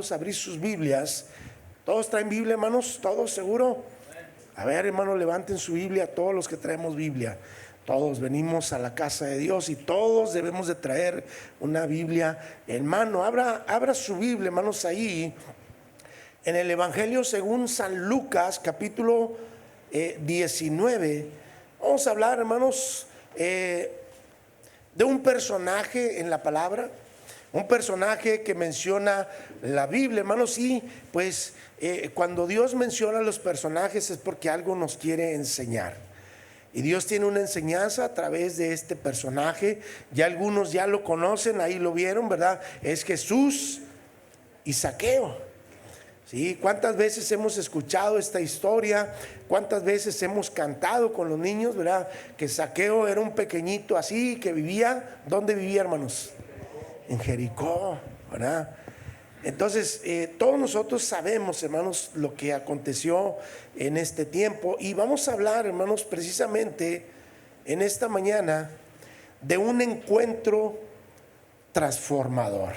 invitarlos a abrir sus Biblias. ¿Todos traen Biblia, hermanos? ¿Todos seguro? A ver, hermanos, levanten su Biblia, todos los que traemos Biblia. Todos venimos a la casa de Dios y todos debemos de traer una Biblia en mano. Abra su Biblia, hermanos, ahí en el Evangelio según San Lucas, capítulo 19. Vamos a hablar, hermanos, de un personaje en la palabra, un personaje que menciona la Biblia, hermanos. Y pues cuando Dios menciona a los personajes es porque algo nos quiere enseñar. Y Dios tiene una enseñanza a través de este personaje. Ya algunos ya lo conocen, ahí lo vieron, ¿verdad? Es Jesús y Zaqueo. ¿Sí? ¿Cuántas veces hemos escuchado esta historia? ¿Cuántas veces hemos cantado con los niños, verdad? Que Zaqueo era un pequeñito así que vivía. ¿Dónde vivía, hermanos? En Jericó, ¿verdad? Entonces, todos nosotros sabemos, hermanos, lo que aconteció en este tiempo. Y vamos a hablar, hermanos, precisamente en esta mañana de un encuentro transformador.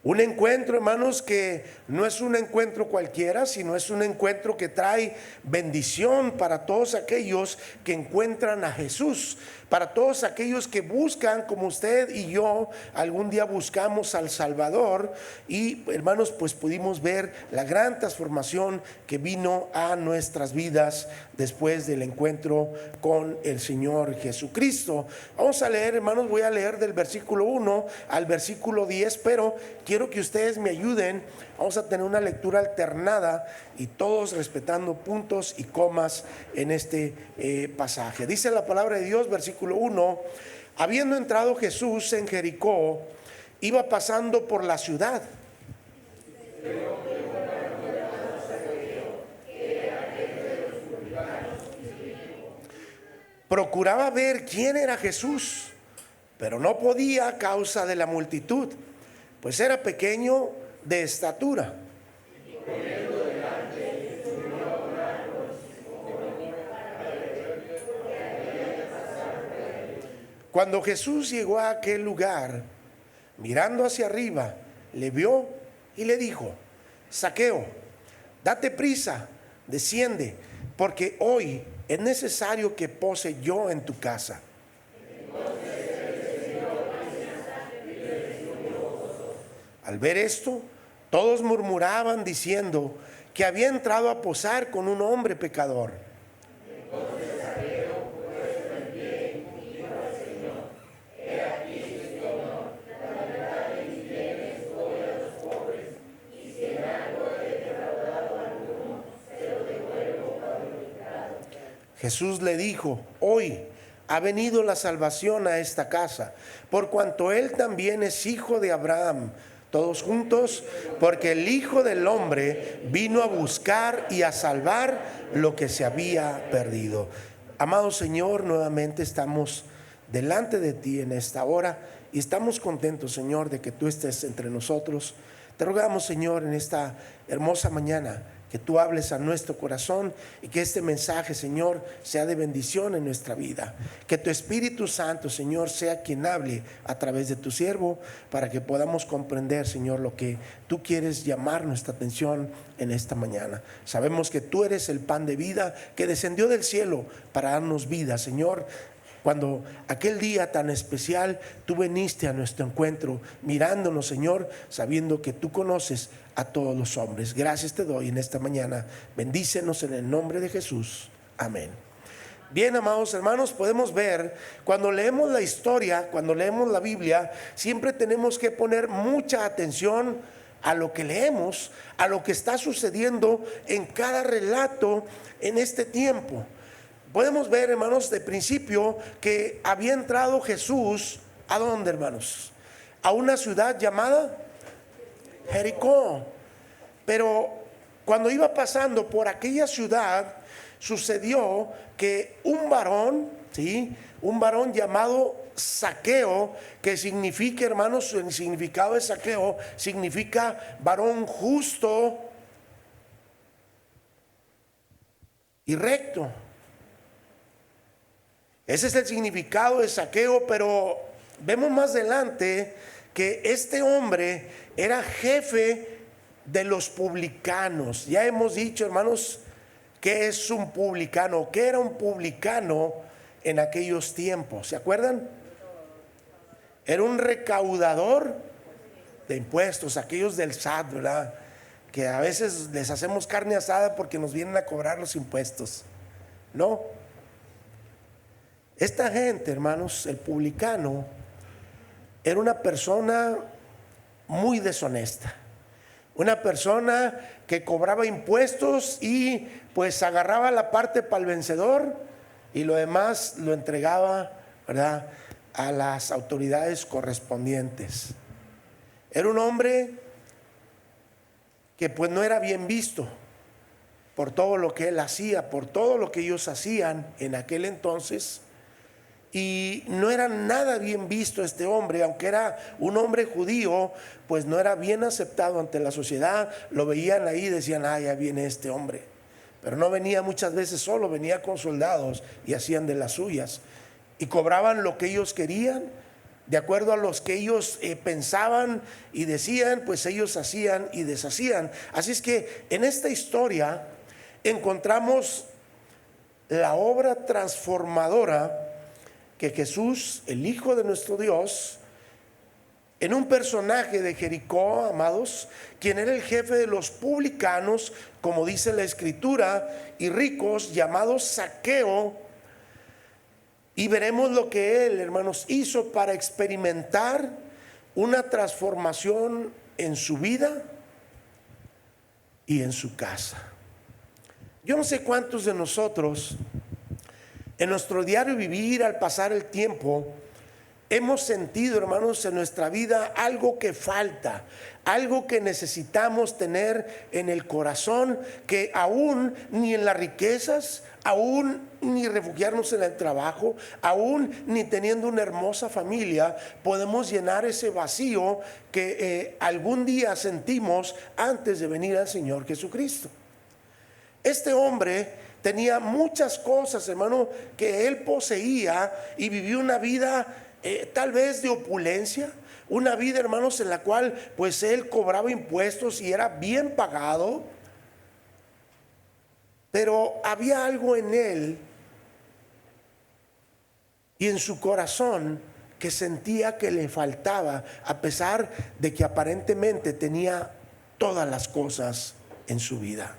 Un encuentro, hermanos, que no es un encuentro cualquiera, sino es un encuentro que trae bendición para todos aquellos que encuentran a Jesús, para todos aquellos que buscan, como usted y yo algún día buscamos al Salvador. Y, hermanos, pues pudimos ver la gran transformación que vino a nuestras vidas después del encuentro con el Señor Jesucristo. Vamos a leer, hermanos, voy a leer del versículo 1 al versículo 10, pero quiero que ustedes me ayuden. Vamos a tener una lectura alternada y todos respetando puntos y comas en este pasaje. Dice la palabra de Dios, versículo 1: habiendo entrado Jesús en Jericó, iba pasando por la ciudad. Procuraba ver quién era Jesús, pero no podía a causa de la multitud, pues era pequeño de estatura. Cuando Jesús llegó a aquel lugar, mirando hacia arriba, le vio y le dijo: Zaqueo, date prisa, desciende, porque hoy es necesario que pose yo en tu casa. Al ver esto, todos murmuraban diciendo que había entrado a posar con un hombre pecador. Jesús le dijo: hoy ha venido la salvación a esta casa, por cuanto él también es hijo de Abraham. Todos juntos, porque el Hijo del Hombre vino a buscar y a salvar lo que se había perdido. Amado Señor, nuevamente estamos delante de ti en esta hora y estamos contentos, Señor, de que tú estés entre nosotros. Te rogamos, Señor, en esta hermosa mañana, que tú hables a nuestro corazón y que este mensaje, Señor, sea de bendición en nuestra vida. Que tu Espíritu Santo, Señor, sea quien hable a través de tu siervo, para que podamos comprender, Señor, lo que tú quieres llamar nuestra atención en esta mañana. Sabemos que tú eres el pan de vida que descendió del cielo para darnos vida, Señor. Cuando aquel día tan especial tú viniste a nuestro encuentro, mirándonos, Señor, sabiendo que tú conoces a todos los hombres. Gracias te doy en esta mañana. Bendícenos en el nombre de Jesús. Amén. Bien, amados hermanos, podemos ver, cuando leemos la historia, cuando leemos la Biblia, siempre tenemos que poner mucha atención a lo que leemos, a lo que está sucediendo en cada relato en este tiempo. Podemos ver, hermanos, de principio que había entrado Jesús, ¿a dónde, hermanos? A una ciudad llamada Jericó. Pero cuando iba pasando por aquella ciudad, sucedió que un varón, ¿sí? Un varón llamado Zaqueo, que significa, hermanos, el significado de Zaqueo significa varón justo y recto. Ese es el significado de Zaqueo, pero vemos más adelante que este hombre era jefe de los publicanos. Ya hemos dicho, hermanos, qué es un publicano, qué era un publicano en aquellos tiempos. ¿Se acuerdan? Era un recaudador de impuestos, aquellos del SAT, ¿verdad? Que a veces les hacemos carne asada porque nos vienen a cobrar los impuestos. No. Esta gente, hermanos, el publicano, era una persona muy deshonesta. Una persona que cobraba impuestos y pues agarraba la parte para el vencedor y lo demás lo entregaba, ¿verdad?, a las autoridades correspondientes. Era un hombre que pues no era bien visto por todo lo que él hacía, por todo lo que ellos hacían en aquel entonces. Y no era nada bien visto este hombre, aunque era un hombre judío, pues no era bien aceptado ante la sociedad. Lo veían ahí y decían, ah, ya viene este hombre. Pero no venía muchas veces solo, venía con soldados y hacían de las suyas. Y cobraban lo que ellos querían, de acuerdo a los que ellos pensaban y decían, pues ellos hacían y deshacían. Así es que en esta historia encontramos la obra transformadora que Jesús, el Hijo de nuestro Dios, en un personaje de Jericó, amados, quien era el jefe de los publicanos, como dice la Escritura, y ricos, llamados Zaqueo, y veremos lo que él, hermanos, hizo para experimentar una transformación en su vida y en su casa. Yo no sé cuántos de nosotros en nuestro diario vivir, al pasar el tiempo, hemos sentido, hermanos, en nuestra vida algo que falta, algo que necesitamos tener en el corazón, que aún ni en las riquezas, aún ni refugiarnos en el trabajo, aún ni teniendo una hermosa familia, podemos llenar ese vacío que algún día sentimos antes de venir al Señor Jesucristo. Este hombre tenía muchas cosas, hermano, que él poseía y vivió una vida tal vez de opulencia, una vida, hermanos, en la cual pues él cobraba impuestos y era bien pagado, pero había algo en él y en su corazón que sentía que le faltaba, a pesar de que aparentemente tenía todas las cosas en su vida.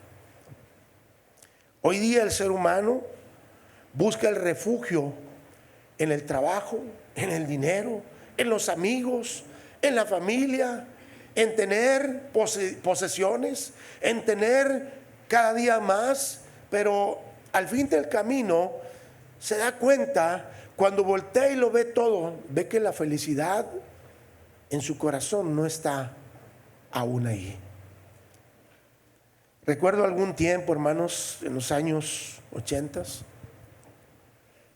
Hoy día el ser humano busca el refugio en el trabajo, en el dinero, en los amigos, en la familia, en tener posesiones, en tener cada día más, pero al fin del camino se da cuenta, cuando voltea y lo ve todo, ve que la felicidad en su corazón no está aún ahí. Recuerdo algún tiempo, hermanos, en los años 80,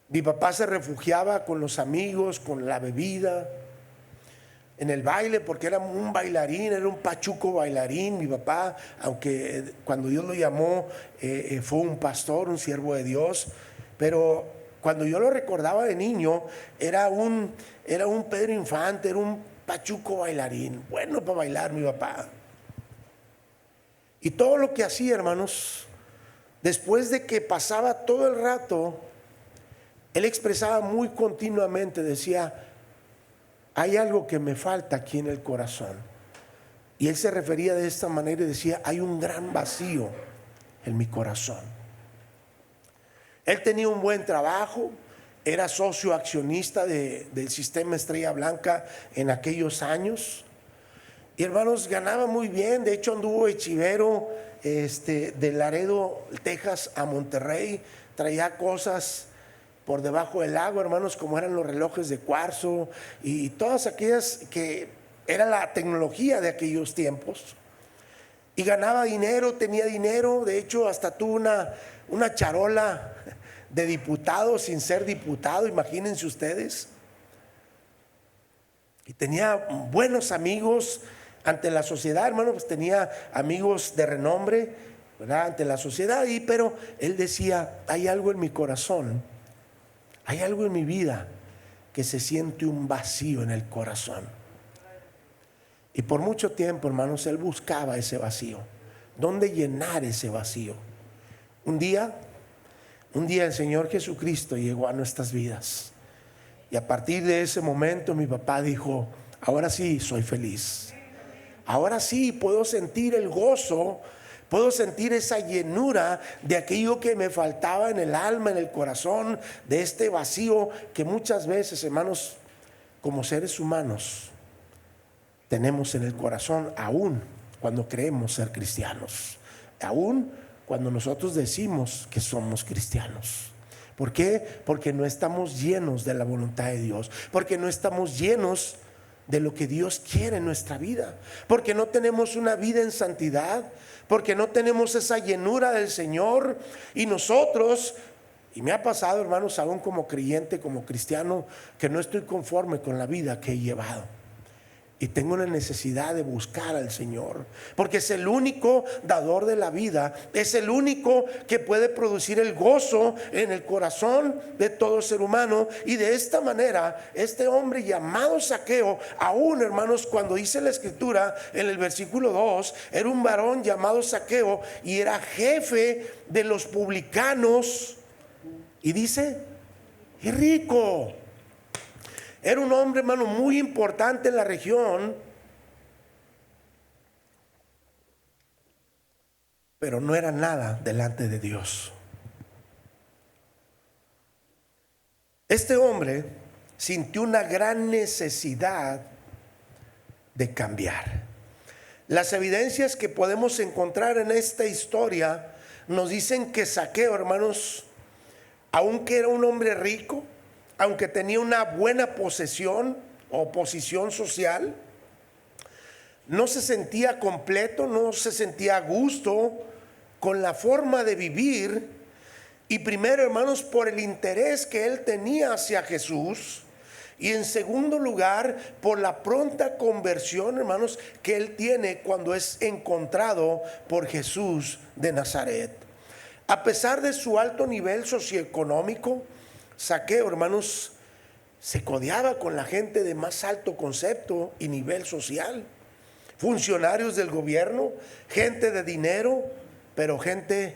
mi papá se refugiaba con los amigos, con la bebida, en el baile, porque era un bailarín, era un pachuco bailarín. Mi papá, aunque cuando Dios lo llamó, fue un pastor, un siervo de Dios, pero cuando yo lo recordaba de niño, era un Pedro Infante, era un pachuco bailarín, bueno para bailar mi papá. Y todo lo que hacía, hermanos, después de que pasaba todo el rato, él expresaba muy continuamente, decía, hay algo que me falta aquí en el corazón. Y él se refería de esta manera y decía, hay un gran vacío en mi corazón. Él tenía un buen trabajo, era socio accionista del sistema Estrella Blanca en aquellos años. Y hermanos, ganaba muy bien. De hecho anduvo de chivero de Laredo, Texas a Monterrey. Traía cosas por debajo del agua, hermanos, como eran los relojes de cuarzo y todas aquellas que era la tecnología de aquellos tiempos. Y ganaba dinero, tenía dinero. De hecho hasta tuvo una charola de diputado sin ser diputado, imagínense ustedes. Y tenía buenos amigos ante la sociedad, hermano, pues tenía amigos de renombre, ¿verdad?, ante la sociedad. Pero él decía, hay algo en mi corazón, hay algo en mi vida que se siente un vacío en el corazón. Y por mucho tiempo, hermanos, él buscaba ese vacío. ¿Dónde llenar ese vacío? Un día el Señor Jesucristo llegó a nuestras vidas. Y a partir de ese momento mi papá dijo: ahora sí soy feliz. Ahora sí puedo sentir el gozo, puedo sentir esa llenura de aquello que me faltaba en el alma, en el corazón, de este vacío que muchas veces, hermanos, como seres humanos tenemos en el corazón, aún cuando creemos ser cristianos, aún cuando nosotros decimos que somos cristianos. ¿Por qué? Porque no estamos llenos de la voluntad de Dios, porque no estamos llenos de lo que Dios quiere en nuestra vida, porque no tenemos una vida en santidad, porque no tenemos esa llenura del Señor. Y nosotros, y me ha pasado, hermanos, aún como creyente, como cristiano, que no estoy conforme con la vida que he llevado. Y tengo la necesidad de buscar al Señor, porque es el único dador de la vida, es el único que puede producir el gozo en el corazón de todo ser humano. Y de esta manera, este hombre llamado Zaqueo, aún, hermanos, cuando dice la escritura en el versículo 2, era un varón llamado Zaqueo y era jefe de los publicanos, y dice, y rico. Era un hombre, hermano, muy importante en la región, pero no era nada delante de Dios. Este hombre sintió una gran necesidad de cambiar. Las evidencias que podemos encontrar en esta historia nos dicen que Zaqueo, hermanos, aunque era un hombre rico, aunque tenía una buena posesión o posición social, no se sentía completo, no se sentía a gusto con la forma de vivir. Y primero, hermanos, por el interés que él tenía hacia Jesús. Y en segundo lugar, por la pronta conversión, hermanos, que él tiene cuando es encontrado por Jesús de Nazaret. A pesar de su alto nivel socioeconómico, Zaqueo, hermanos, se codeaba con la gente de más alto concepto y nivel social. Funcionarios del gobierno, gente de dinero, pero gente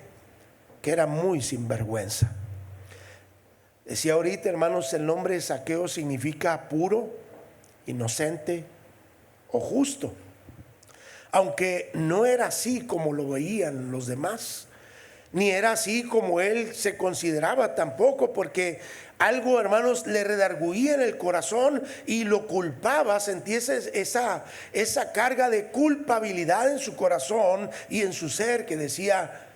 que era muy sinvergüenza. Decía ahorita, hermanos, el nombre de Zaqueo significa puro, inocente o justo. Aunque no era así como lo veían los demás, ni era así como él se consideraba tampoco, porque algo, hermanos, le redarguía en el corazón y lo culpaba. Sentía esa carga de culpabilidad en su corazón y en su ser, que decía: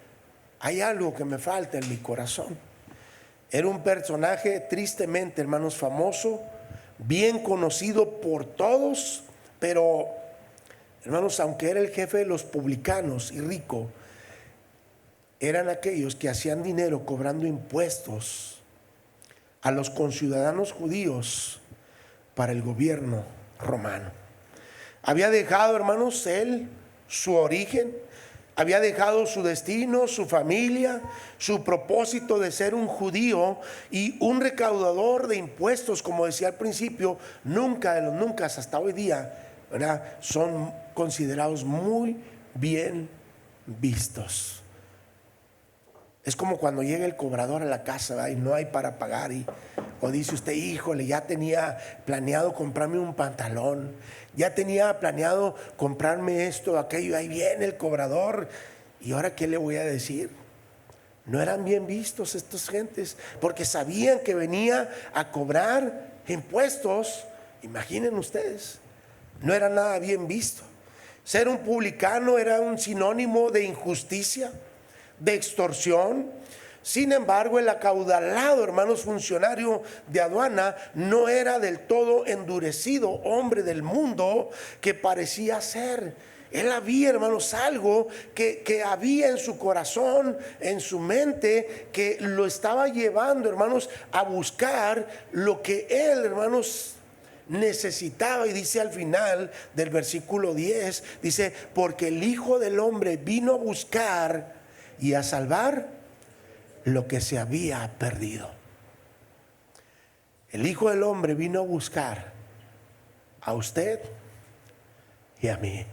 hay algo que me falta en mi corazón. Era un personaje tristemente, hermanos, famoso, bien conocido por todos, pero, hermanos, aunque era el jefe de los publicanos y rico, eran aquellos que hacían dinero cobrando impuestos a los conciudadanos judíos para el gobierno romano. Había dejado, hermanos, él su origen, había dejado su destino, su familia, su propósito de ser un judío y un recaudador de impuestos, como decía al principio. Nunca de los nunca hasta hoy día, ¿verdad?, son considerados muy bien vistos. Es como cuando llega el cobrador a la casa, ¿verdad?, y no hay para pagar, o dice usted: híjole, ya tenía planeado comprarme un pantalón, ya tenía planeado comprarme esto, aquello, ahí viene el cobrador, y ahora ¿qué le voy a decir? No eran bien vistos estas gentes, porque sabían que venía a cobrar impuestos. Imaginen ustedes, no era nada bien visto. Ser un publicano era un sinónimo de injusticia, de extorsión. Sin embargo, el acaudalado, hermanos, funcionario de aduana no era del todo endurecido hombre del mundo que parecía ser. Él había, hermanos, algo que había en su corazón, en su mente, que lo estaba llevando, hermanos, a buscar lo que él, hermanos, necesitaba. Y dice al final del versículo 10, dice: porque el Hijo del Hombre vino a buscar y a salvar lo que se había perdido. El Hijo del Hombre vino a buscar a usted y a mí.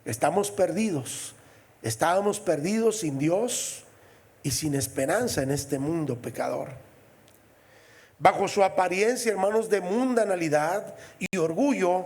Estamos perdidos. Estábamos perdidos sin Dios y sin esperanza en este mundo pecador. Bajo su apariencia, hermanos, de mundanalidad y orgullo,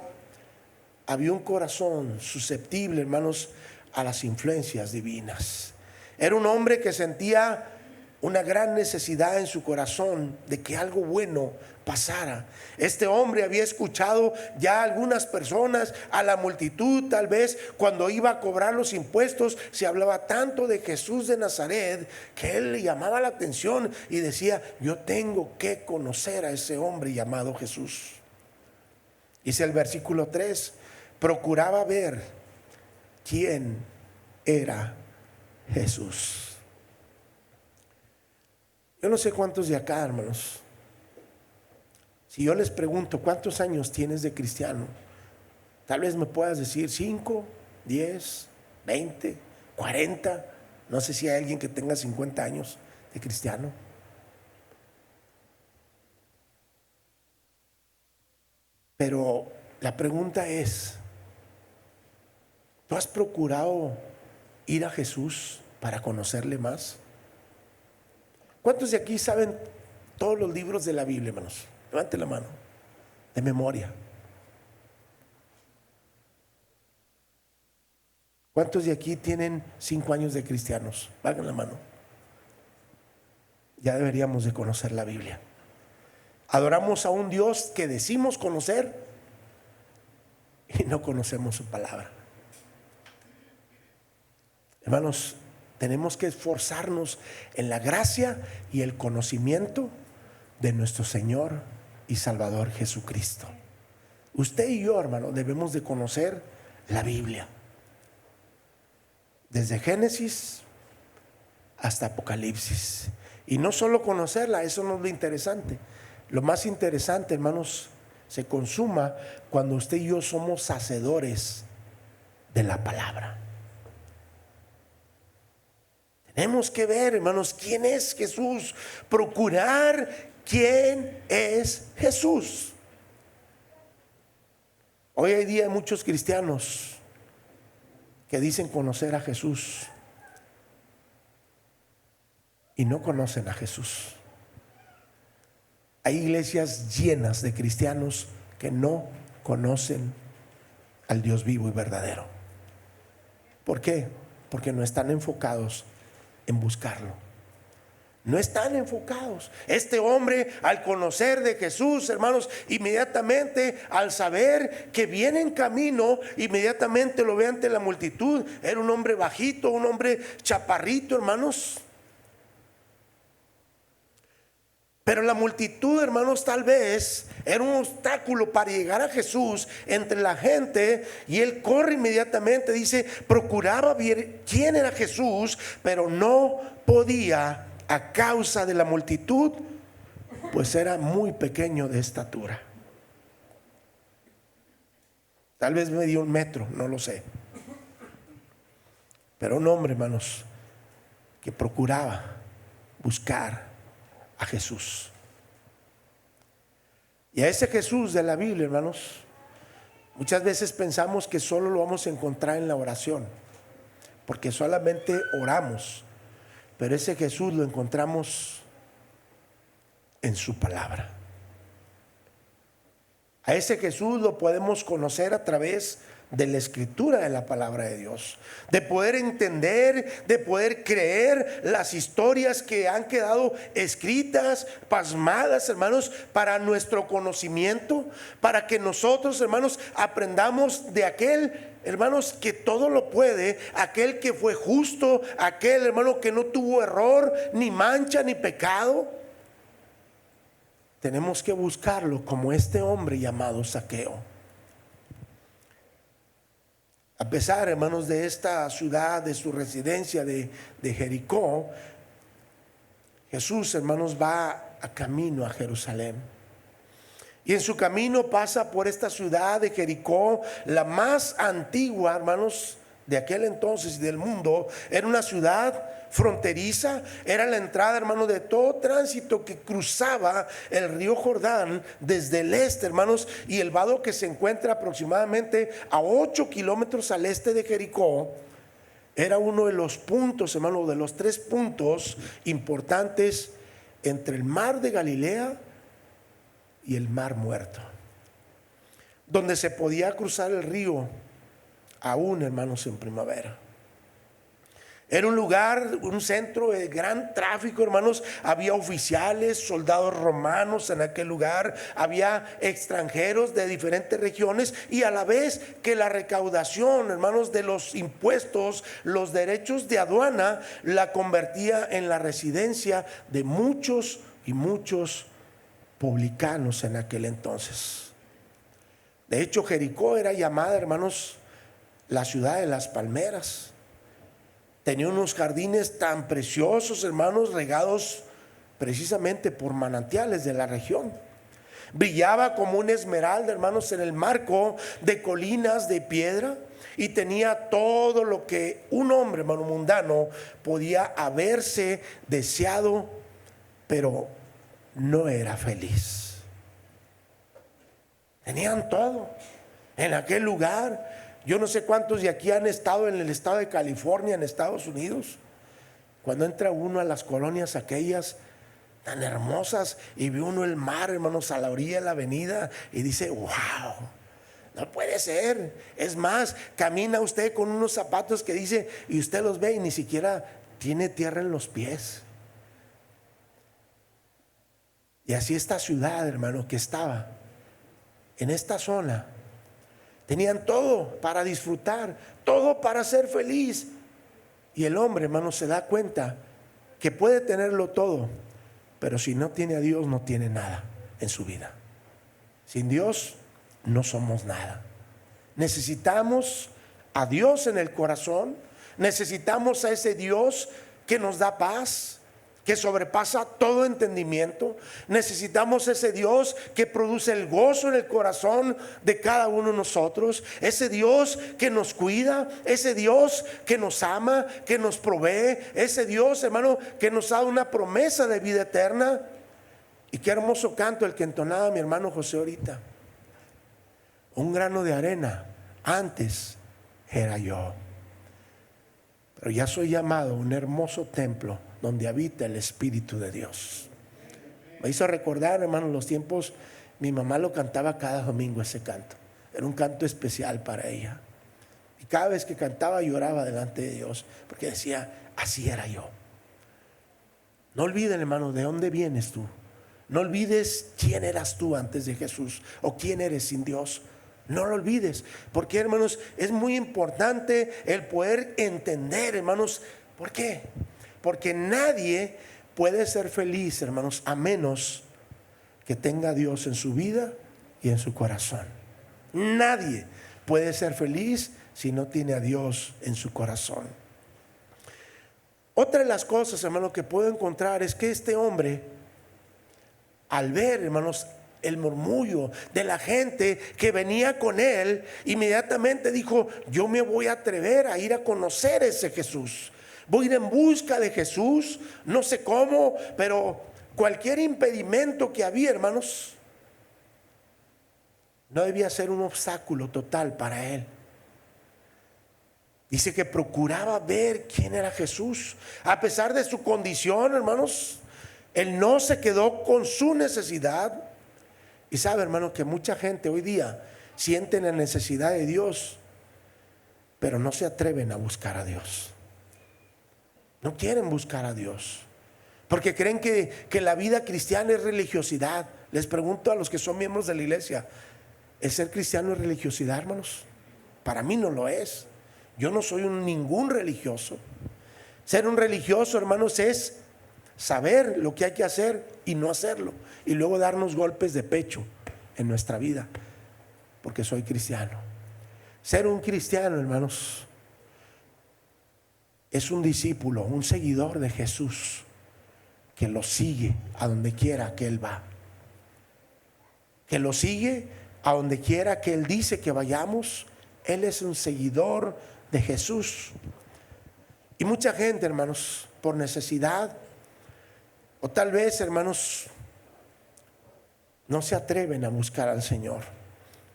había un corazón susceptible, hermanos, a las influencias divinas. Era un hombre que sentía una gran necesidad en su corazón de que algo bueno pasara. Este hombre había escuchado ya a algunas personas, a la multitud, tal vez cuando iba a cobrar los impuestos, se hablaba tanto de Jesús de Nazaret que él le llamaba la atención y decía: yo tengo que conocer a ese hombre llamado Jesús. Dice el versículo 3: procuraba ver quién era Jesús. Yo no sé cuántos de acá, hermanos, si yo les pregunto cuántos años tienes de cristiano, tal vez me puedas decir 5, 10, 20, 40. No sé si hay alguien que tenga 50 años de cristiano. Pero la pregunta es: ¿tú has procurado ir a Jesús para conocerle más? ¿Cuántos de aquí saben todos los libros de la Biblia, hermanos? Levante la mano, de memoria. ¿Cuántos de aquí tienen 5 años de cristianos? Valgan la mano. Ya deberíamos de conocer la Biblia. Adoramos a un Dios que decimos conocer y no conocemos su palabra. Hermanos, tenemos que esforzarnos en la gracia y el conocimiento de nuestro Señor y Salvador Jesucristo. Usted y yo, hermano, debemos de conocer la Biblia, desde Génesis hasta Apocalipsis. Y no solo conocerla, eso no es lo interesante. Lo más interesante, hermanos, se consuma cuando usted y yo somos hacedores de la palabra. Tenemos que ver, hermanos, quién es Jesús, procurar quién es Jesús. Hoy hay día muchos cristianos que dicen conocer a Jesús y no conocen a Jesús. Hay iglesias llenas de cristianos que no conocen al Dios vivo y verdadero. ¿Por qué? Porque no están enfocados en buscarlo. No están enfocados. Este hombre, al conocer de Jesús, hermanos, inmediatamente al saber que viene en camino, inmediatamente lo ve ante la multitud. Era un hombre bajito, un hombre chaparrito, hermanos. Pero la multitud, hermanos, tal vez era un obstáculo para llegar a Jesús entre la gente, y él corre inmediatamente. Dice, procuraba ver quién era Jesús, pero no podía a causa de la multitud, pues era muy pequeño de estatura. Tal vez medía 1 metro, no lo sé. Pero un hombre, hermanos, que procuraba buscar a Jesús. Y a ese Jesús de la Biblia, hermanos, muchas veces pensamos que solo lo vamos a encontrar en la oración, porque solamente oramos. Pero ese Jesús lo encontramos en su palabra. A ese Jesús lo podemos conocer a través de la escritura de la palabra de Dios, de poder entender, de poder creer las historias que han quedado escritas, pasmadas, hermanos, para nuestro conocimiento, para que nosotros, hermanos, aprendamos de aquel, hermanos, que todo lo puede, aquel que fue justo, aquel, hermano, que no tuvo error, ni mancha, ni pecado. Tenemos que buscarlo como este hombre llamado Zaqueo. A pesar, hermanos, de esta ciudad, de su residencia de Jericó, Jesús, hermanos, va a camino a Jerusalén. Y en su camino pasa por esta ciudad de Jericó, la más antigua, hermanos, de aquel entonces y del mundo. Era una ciudad fronteriza, era la entrada, hermanos, de todo tránsito que cruzaba el río Jordán desde el este, hermanos, y el vado que se encuentra aproximadamente a 8 kilómetros al este de Jericó. Era uno de los puntos, hermanos, de los 3 puntos importantes entre el mar de Galilea y el mar Muerto, donde se podía cruzar el río aún, hermanos, en primavera. Era un lugar, un centro de gran tráfico, hermanos. Había oficiales, soldados romanos en aquel lugar. Había extranjeros de diferentes regiones. Y a la vez que la recaudación, hermanos, de los impuestos, los derechos de aduana, la convertía en la residencia de muchos y muchos publicanos en aquel entonces. De hecho, Jericó era llamada, hermanos, la ciudad de las palmeras. Tenía unos jardines tan preciosos, hermanos, regados precisamente por manantiales de la región. Brillaba como una esmeralda, hermanos, en el marco de colinas de piedra, y tenía todo lo que un hombre, hermano, mundano podía haberse deseado, pero no era feliz. Tenían todo en aquel lugar. Yo no sé cuántos de aquí han estado en el estado de California, en Estados Unidos. Cuando entra uno a las colonias aquellas tan hermosas y ve uno el mar, hermanos, a la orilla de la avenida, y dice: wow, no puede ser. Es más, camina usted con unos zapatos que dice, y usted los ve y ni siquiera tiene tierra en los pies. Y así esta ciudad, hermano, que estaba en esta zona, tenían todo para disfrutar, todo para ser feliz. Y el hombre, hermano, se da cuenta que puede tenerlo todo, pero si no tiene a Dios, no tiene nada en su vida. Sin Dios no somos nada. Necesitamos a Dios en el corazón. Necesitamos a ese Dios que nos da paz, que sobrepasa todo entendimiento. Necesitamos ese Dios que produce el gozo en el corazón de cada uno de nosotros. Ese Dios que nos cuida, ese Dios que nos ama, que nos provee. Ese Dios, hermano, que nos da una promesa de vida eterna. Y qué hermoso canto el que entonaba mi hermano José ahorita. Un grano de arena antes era yo, pero ya soy llamado a un hermoso templo donde habita el Espíritu de Dios. Me hizo recordar, hermano, los tiempos. Mi mamá lo cantaba cada domingo, ese canto. Era un canto especial para ella. Y cada vez que cantaba lloraba delante de Dios, porque decía: así era yo. No olviden, hermano, de dónde vienes tú. No olvides quién eras tú antes de Jesús, o quién eres sin Dios. No lo olvides, porque, hermanos, es muy importante el poder entender, hermanos. ¿Por qué? Porque nadie puede ser feliz, hermanos, a menos que tenga a Dios en su vida y en su corazón. Nadie puede ser feliz si no tiene a Dios en su corazón. Otra de las cosas, hermanos, que puedo encontrar es que este hombre, al ver, hermanos, el murmullo de la gente que venía con él, inmediatamente dijo: yo me voy a atrever a ir a conocer ese Jesús. Voy a ir en busca de Jesús. No sé cómo, pero cualquier impedimento que había, hermanos, no debía ser un obstáculo total para él. Dice que procuraba ver quién era Jesús. A pesar de su condición, hermanos, él no se quedó con su necesidad. Y sabe, hermano, que mucha gente hoy día siente la necesidad de Dios, pero no se atreven a buscar a Dios. No quieren buscar a Dios, porque creen que la vida cristiana es religiosidad. Les pregunto a los que son miembros de la iglesia: ¿el ser cristiano es religiosidad, hermanos? Para mí no lo es. Yo no soy ningún religioso. Ser un religioso, hermanos, es saber lo que hay que hacer y no hacerlo, y luego darnos golpes de pecho en nuestra vida porque soy cristiano. Ser un cristiano, hermanos, es un discípulo, un seguidor de Jesús, que lo sigue a donde quiera que Él va, que lo sigue a donde quiera que Él dice que vayamos. Él es un seguidor de Jesús. Y mucha gente, hermanos, por necesidad, o tal vez, hermanos, no se atreven a buscar al Señor.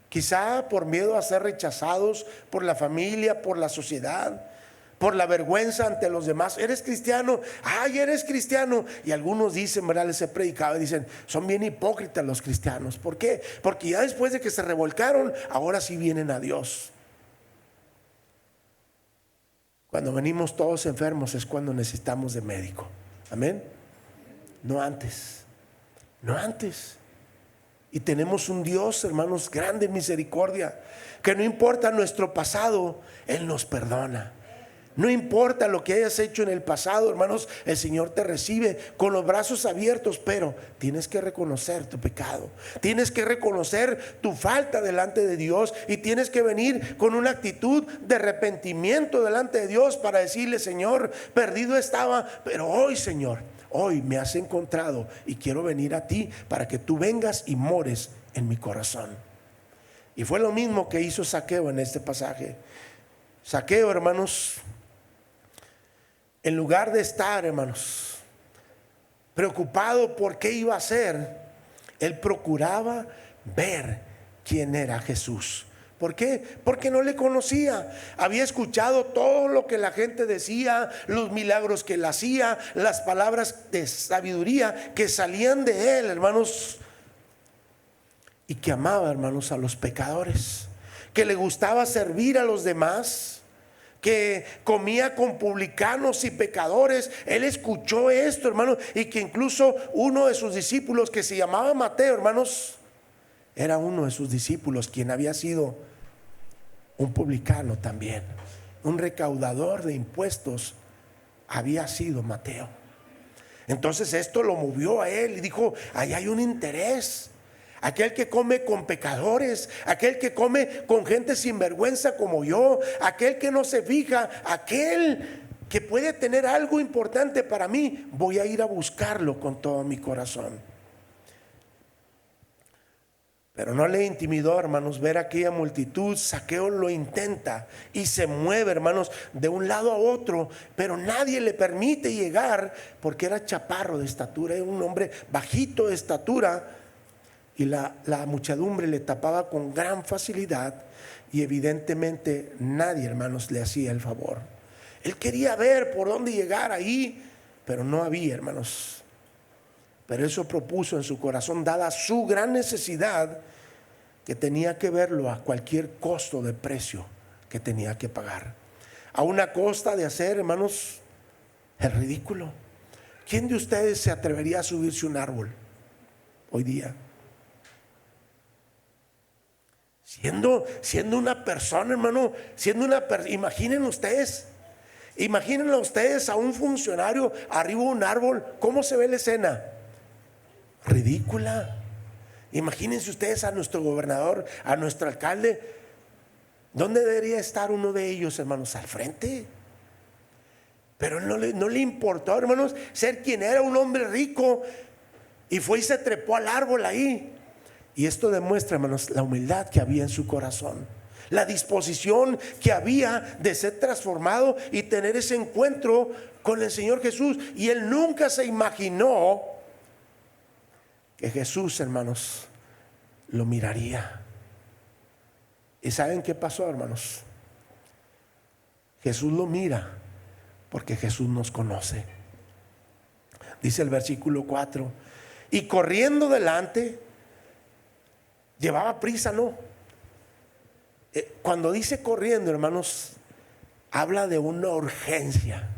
Quizá por miedo a ser rechazados por la familia, por la sociedad, por la vergüenza ante los demás. ¿Eres cristiano? ¡Ay, eres cristiano! Y algunos dicen, ¿verdad? Les he predicado y dicen, son bien hipócritas los cristianos. ¿Por qué? Porque ya después de que se revolcaron, ahora sí vienen a Dios. Cuando venimos todos enfermos es cuando necesitamos de médico. Amén. No antes. No antes. Y tenemos un Dios, hermanos, grande en misericordia, que no importa nuestro pasado, Él nos perdona. No importa lo que hayas hecho en el pasado, hermanos, el Señor te recibe con los brazos abiertos, pero tienes que reconocer tu pecado, tienes que reconocer tu falta delante de Dios y tienes que venir con una actitud de arrepentimiento delante de Dios para decirle: Señor, perdido estaba, pero hoy, Señor, hoy me has encontrado y quiero venir a ti para que tú vengas y mores en mi corazón. Y fue lo mismo que hizo Zaqueo en este pasaje. Zaqueo, hermanos, en lugar de estar, hermanos, preocupado por qué iba a hacer, él procuraba ver quién era Jesús. ¿Por qué? Porque no le conocía. Había escuchado todo lo que la gente decía, los milagros que él hacía, las palabras de sabiduría que salían de él, hermanos, y que amaba, hermanos, a los pecadores, que le gustaba servir a los demás, que comía con publicanos y pecadores. Él escuchó esto, hermanos, y que incluso uno de sus discípulos, que se llamaba Mateo, hermanos, era uno de sus discípulos quien había sido un publicano también, un recaudador de impuestos, había sido Mateo. Entonces esto lo movió a él y dijo: ahí hay un interés. Aquel que come con pecadores, aquel que come con gente sin vergüenza como yo, aquel que no se fija, aquel que puede tener algo importante para mí, voy a ir a buscarlo con todo mi corazón. Pero no le intimidó, hermanos, ver aquella multitud. Zaqueo lo intenta y se mueve, hermanos, de un lado a otro, pero nadie le permite llegar porque era chaparro de estatura, era un hombre bajito de estatura. Y la muchedumbre le tapaba con gran facilidad y evidentemente nadie, hermanos, le hacía el favor. Él quería ver por dónde llegar ahí, pero no había, hermanos. Pero eso propuso en su corazón, dada su gran necesidad, que tenía que verlo a cualquier costo de precio que tenía que pagar, a una costa de hacer, hermanos, el ridículo. ¿Quién de ustedes se atrevería a subirse a un árbol hoy día? Siendo una persona, hermano, imaginen ustedes a un funcionario arriba de un árbol. ¿Cómo se ve la escena? Ridícula. Imagínense ustedes a nuestro gobernador, a nuestro alcalde. ¿Dónde debería estar uno de ellos, hermanos? Al frente. Pero no le importó, hermanos, ser quien era, un hombre rico, y fue y se trepó al árbol ahí. Y esto demuestra, hermanos, la humildad que había en su corazón, la disposición que había de ser transformado y tener ese encuentro con el Señor Jesús. Y él nunca se imaginó que Jesús, hermanos, lo miraría. ¿Y saben qué pasó, hermanos? Jesús lo mira porque Jesús nos conoce. Dice el versículo 4: y corriendo delante, llevaba prisa, ¿no? Cuando dice corriendo, hermanos, habla de una urgencia.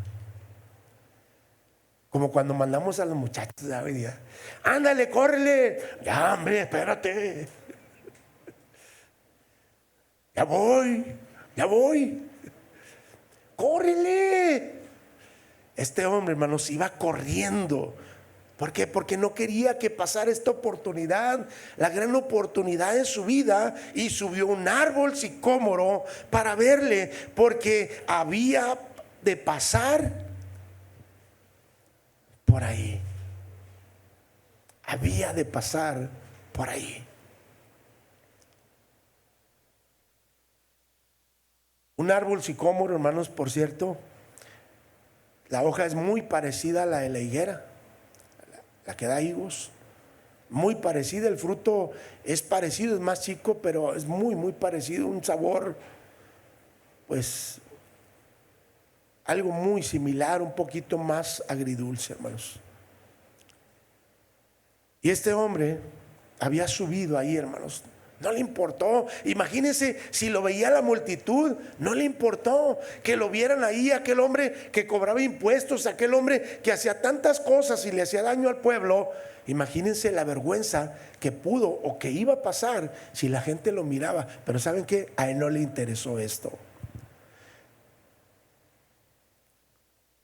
Como cuando mandamos a los muchachos de la vida: ándale, córrele. Ya, hombre, espérate. Ya voy. Córrele. Este hombre, hermanos, iba corriendo. ¿Por qué? Porque no quería que pasara esta oportunidad, la gran oportunidad en su vida, y subió a un árbol sicómoro para verle, porque había de pasar por ahí. Había de pasar por ahí. Un árbol sicómoro, hermanos, por cierto, la hoja es muy parecida a la de la higuera, la que da higos. Muy parecida, el fruto es parecido, es más chico, pero es muy parecido, un sabor, pues, algo muy similar, un poquito más agridulce, hermanos. Y este hombre había subido ahí, hermanos. No le importó. Imagínense si lo veía la multitud, no le importó que lo vieran ahí, aquel hombre que cobraba impuestos, aquel hombre que hacía tantas cosas y le hacía daño al pueblo. Imagínense la vergüenza que pudo o que iba a pasar si la gente lo miraba. Pero ¿saben qué? A él no le interesó esto.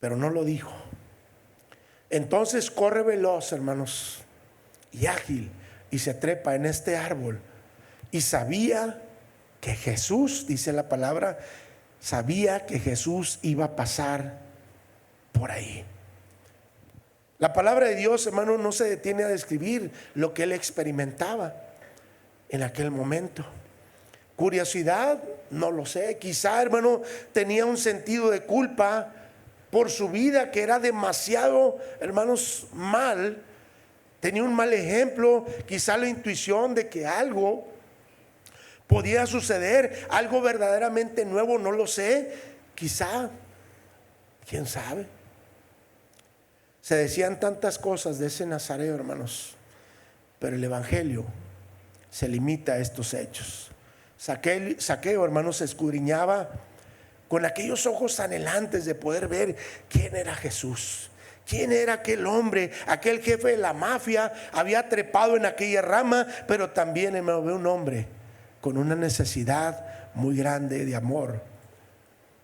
Pero no lo dijo. Entonces corre veloz, hermanos, y ágil, y se trepa en este árbol. Y sabía que Jesús, dice la palabra, sabía que Jesús iba a pasar por ahí. La palabra de Dios, hermano, no se detiene a describir lo que él experimentaba en aquel momento. Curiosidad, no lo sé. Quizá, hermano, tenía un sentido de culpa por su vida que era demasiado, hermanos, mal. Tenía un mal ejemplo, quizá la intuición de que algo podía suceder, algo verdaderamente nuevo, no lo sé. Quizá, quién sabe. Se decían tantas cosas de ese Nazareo, hermanos, pero el evangelio se limita a estos hechos. Zaqueo, hermanos, se escudriñaba con aquellos ojos anhelantes de poder ver quién era Jesús. ¿Quién era aquel hombre? Aquel jefe de la mafia había trepado en aquella rama, pero también, hermano, ve un hombre con una necesidad muy grande de amor.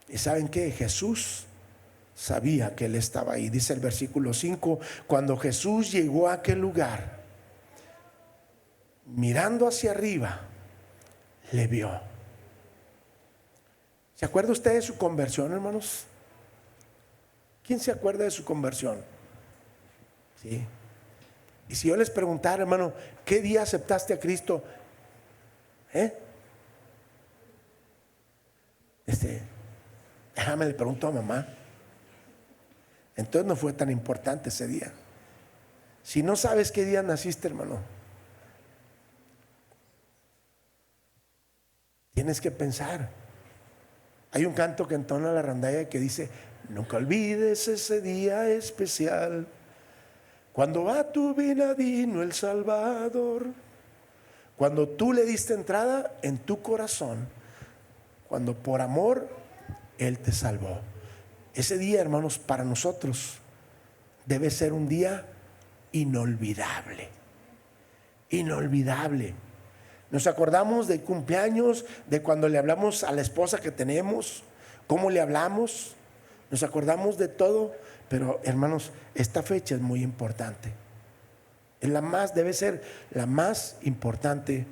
¿Y saben qué? Jesús sabía que él estaba ahí. Dice el versículo 5, cuando Jesús llegó a aquel lugar, mirando hacia arriba, le vio. ¿Se acuerda usted de su conversión, hermanos? ¿Quién se acuerda de su conversión? Sí. Y si yo les preguntara, hermano, ¿qué día aceptaste a Cristo? Déjame le pregunto a mamá. Entonces no fue tan importante ese día. Si no sabes qué día naciste, hermano, tienes que pensar. Hay un canto que entona la rondalla que dice: nunca olvides ese día especial, cuando a tu vida vino el Salvador, cuando tú le diste entrada en tu corazón, cuando por amor Él te salvó. Ese día, hermanos, para nosotros debe ser un día inolvidable. Inolvidable. Nos acordamos del cumpleaños, de cuando le hablamos a la esposa que tenemos, cómo le hablamos. Nos acordamos de todo, pero hermanos, esta fecha es muy importante. Debe ser la más importante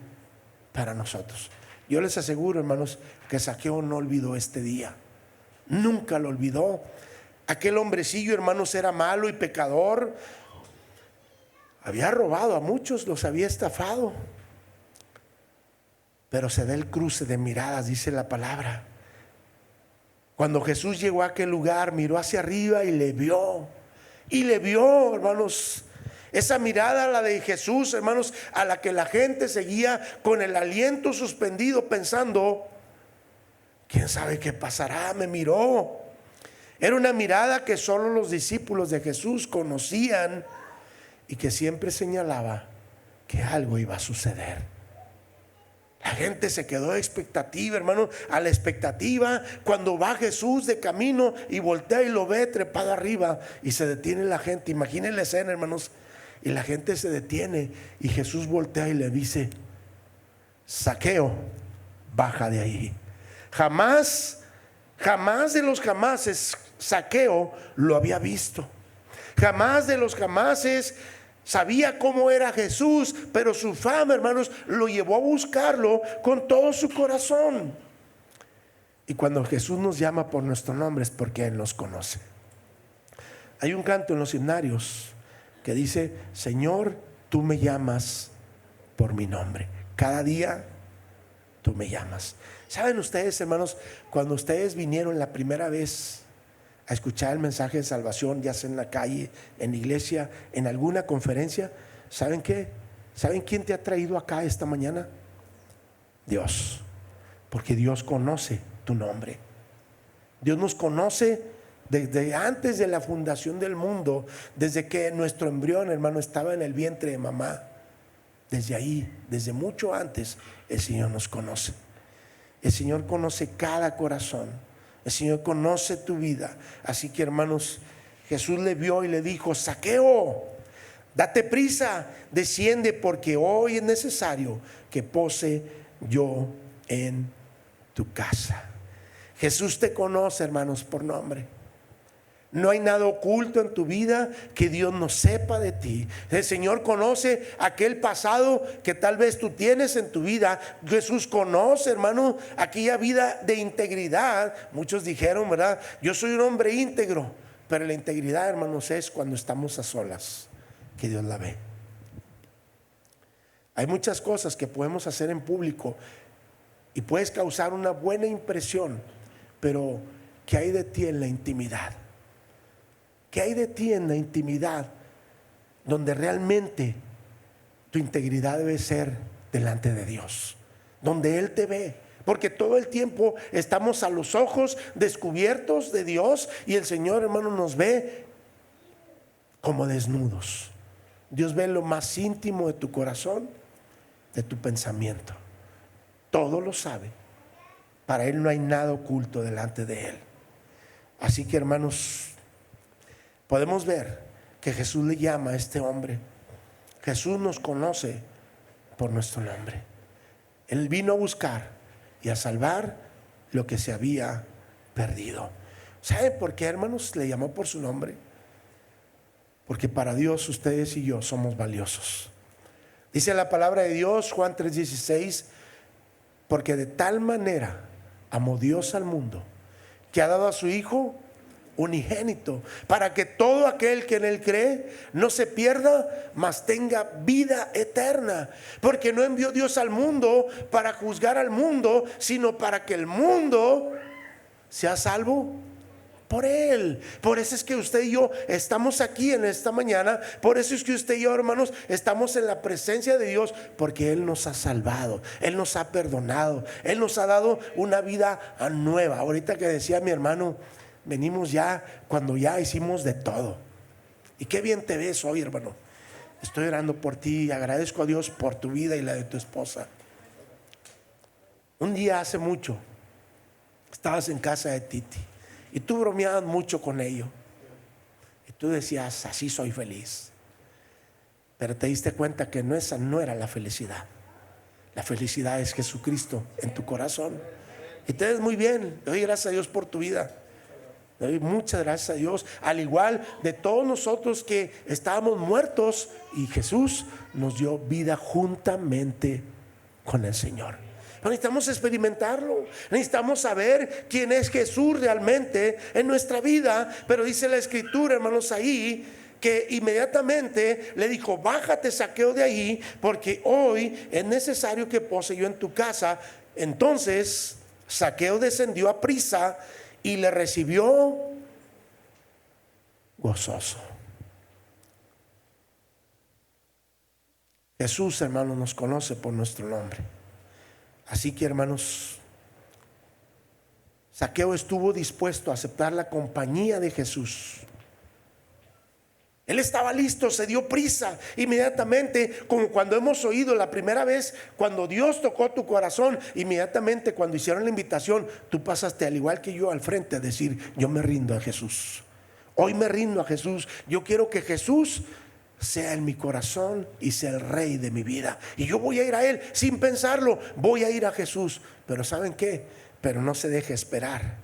para nosotros. Yo les aseguro, hermanos, que Zaqueo no olvidó este día. Nunca lo olvidó. Aquel hombrecillo, hermanos, era malo y pecador. Había robado a muchos, los había estafado. Pero se da el cruce de miradas, dice la palabra. Cuando Jesús llegó a aquel lugar, miró hacia arriba y le vio. Y le vio, hermanos. Esa mirada, la de Jesús, hermanos, a la que la gente seguía con el aliento suspendido, pensando: ¿quién sabe qué pasará? Me miró. Era una mirada que solo los discípulos de Jesús conocían y que siempre señalaba que algo iba a suceder. La gente se quedó a expectativa, hermano, a la expectativa cuando va Jesús de camino y voltea y lo ve trepado arriba y se detiene la gente. Imaginen la escena, hermanos, y la gente se detiene y Jesús voltea y le dice: Zaqueo, baja de ahí. Jamás de los jamases Zaqueo lo había visto. Jamás de los jamases sabía cómo era Jesús, pero su fama, hermanos, lo llevó a buscarlo con todo su corazón. Y cuando Jesús nos llama por nuestro nombre es porque Él nos conoce. Hay un canto en los himnarios que dice: Señor, tú me llamas por mi nombre. Cada día tú me llamas. ¿Saben ustedes, hermanos, cuando ustedes vinieron la primera vez a escuchar el mensaje de salvación, ya sea en la calle, en la iglesia, en alguna conferencia, ¿saben qué? ¿Saben quién te ha traído acá esta mañana? Dios, porque Dios conoce tu nombre. Dios nos conoce desde antes de la fundación del mundo, desde que nuestro embrión, hermano, estaba en el vientre de mamá. Desde ahí, desde mucho antes, el Señor nos conoce. El Señor conoce cada corazón. El Señor conoce tu vida. Así que, hermanos, Jesús le vio y le dijo: Zaqueo, date prisa, desciende, porque hoy es necesario que pose yo en tu casa. Jesús te conoce, hermanos, por nombre. No hay nada oculto en tu vida que Dios no sepa de ti. El Señor conoce aquel pasado que tal vez tú tienes en tu vida. Jesús conoce, hermano, aquella vida de integridad. Muchos dijeron, ¿verdad? Yo soy un hombre íntegro. Pero la integridad, hermanos, es cuando estamos a solas, que Dios la ve. Hay muchas cosas que podemos hacer en público y puedes causar una buena impresión, pero ¿qué hay de ti en la intimidad? ¿Qué hay de ti en la intimidad donde realmente tu integridad debe ser delante de Dios, donde Él te ve? Porque todo el tiempo estamos a los ojos descubiertos de Dios y el Señor, hermano, nos ve como desnudos. Dios ve lo más íntimo de tu corazón, de tu pensamiento. Todo lo sabe. Para Él no hay nada oculto delante de Él. Así que, hermanos, podemos ver que Jesús le llama a este hombre. Jesús nos conoce por nuestro nombre. Él vino a buscar y a salvar lo que se había perdido. ¿Saben por qué, hermanos, le llamó por su nombre? Porque para Dios ustedes y yo somos valiosos. Dice la palabra de Dios, Juan 3:16, porque de tal manera amó Dios al mundo, que ha dado a su Hijo unigénito, para que todo aquel que en Él cree no se pierda, mas tenga vida eterna. Porque no envió Dios al mundo para juzgar al mundo, sino para que el mundo sea salvo por Él. Por eso es que usted y yo estamos aquí en esta mañana. Por eso es que usted y yo, hermanos, estamos en la presencia de Dios, porque Él nos ha salvado, Él nos ha perdonado, Él nos ha dado una vida nueva. Ahorita que decía mi hermano, venimos ya cuando ya hicimos de todo. Y qué bien te ves hoy, hermano. Estoy orando por ti y agradezco a Dios por tu vida y la de tu esposa. Un día hace mucho estabas en casa de Titi y tú bromeabas mucho con ello y tú decías: así soy feliz. Pero te diste cuenta que esa no era la felicidad. La felicidad es Jesucristo en tu corazón. Y te ves muy bien. Le doy gracias a Dios por tu vida. Le doy muchas gracias a Dios, al igual de todos nosotros que estábamos muertos y Jesús nos dio vida juntamente con el Señor. Pero necesitamos experimentarlo, necesitamos saber quién es Jesús realmente en nuestra vida. Pero dice la Escritura, hermanos, ahí que inmediatamente le dijo: bájate, Zaqueo, de ahí, porque hoy es necesario que pose yo en tu casa. Entonces Zaqueo descendió a prisa y le recibió gozoso. Jesús, hermanos, nos conoce por nuestro nombre. Así que, hermanos, Zaqueo estuvo dispuesto a aceptar la compañía de Jesús. Él estaba listo, se dio prisa inmediatamente, como cuando hemos oído la primera vez, cuando Dios tocó tu corazón. Inmediatamente cuando hicieron la invitación, tú pasaste, al igual que yo, al frente a decir: yo me rindo a Jesús. Hoy me rindo a Jesús. Yo quiero que Jesús sea en mi corazón y sea el rey de mi vida. Y yo voy a ir a Él sin pensarlo. Voy a ir a Jesús. Pero ¿saben qué? Pero no se deje esperar